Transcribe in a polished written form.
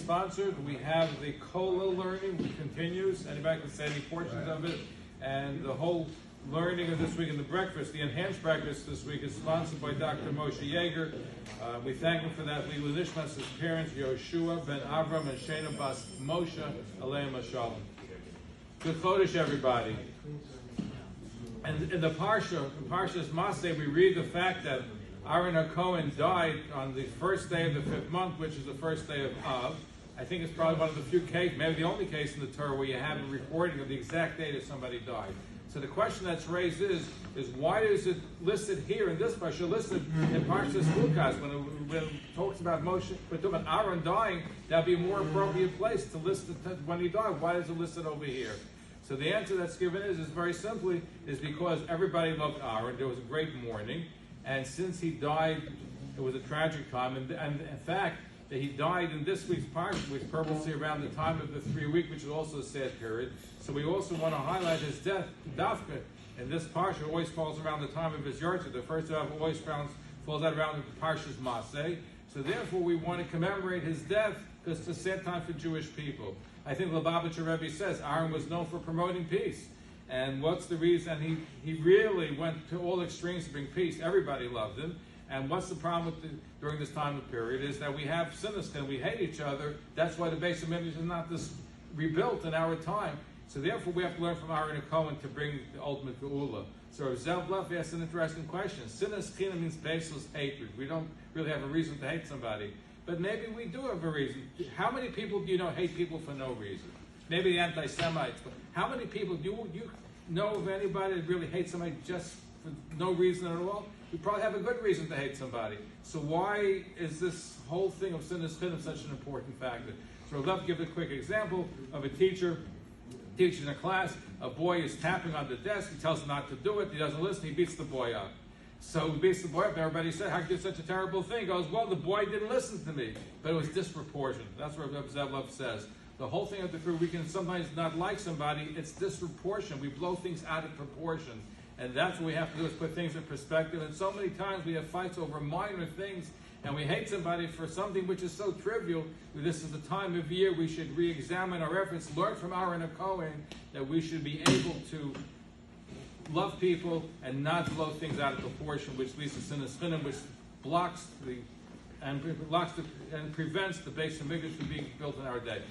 sponsored. We have the Kola learning, which continues. Anybody can say any portions of it. And the whole learning of this week in the breakfast, the enhanced breakfast this week, is sponsored by Dr. Moshe Yeager. We thank him for that. We Nishmas, his parents, Yoshua ben Avram and Shena bas Moshe, Aleim Shalom. Good Chodesh, everybody. And in the Parsha's Masei, we read the fact that Aaron Hacohen died on the first day of the 5th month, which is the first day of Av. I think it's probably one of the few cases, maybe the only case in the Torah where you have a recording of the exact day that somebody died. So the question that's raised is why is it listed here in this Parsha, listed in Parsha's Lukas? When it talks about Moshe, when talking about Aaron dying, that would be a more appropriate place to list it when he died. Why is it listed over here? So the answer that's given is very simply, is because everybody loved Aaron. There was a great mourning. And since he died, it was a tragic time. And in fact, that he died in this week's Parsha, which is purposely around the time of the 3-week, which is also a sad period. So we also want to highlight his death. Dafka in this Parsha always falls around the time of his yahrzeit. The first half always falls out around the Parsha's Masei. So therefore, we want to commemorate his death because it's a sad time for Jewish people. I think Lubavitcher Rebbe says Aaron was known for promoting peace. And what's the reason? He really went to all extremes to bring peace. Everybody loved him. And what's the problem during this time of period is that we have siniskin, we hate each other. That's why the base of Minyan is not this rebuilt in our time. So therefore we have to learn from Aaron Hacohen to bring the ultimate geula. So Zev Bluff asked an interesting question. Siniskin means baseless hatred. We don't really have a reason to hate somebody. But maybe we do have a reason. How many people do you know hate people for no reason? Maybe the anti-Semites. But how many people do you know of anybody that really hates somebody just for no reason at all? You probably have a good reason to hate somebody. So why is this whole thing of sin such an important factor? So I'd love to give a quick example of a teacher teaching a class. A boy is tapping on the desk. He tells him not to do it. He doesn't listen. He beats the boy up. So he beats the boy up. And everybody said, how could you do such a terrible thing? He goes, well, the boy didn't listen to me. But it was disproportionate. That's what Rabbi Zevlov says. The whole thing of the crew, we can sometimes not like somebody. It's disproportionate. We blow things out of proportion. And that's what we have to do, is put things in perspective. And so many times we have fights over minor things, and we hate somebody for something which is so trivial. This is the time of year we should re-examine our efforts, learn from Aaron Hacohen that we should be able to love people and not blow things out of proportion, which leads to sinischinim, which blocks and prevents the base of Mikdash from being built in our day.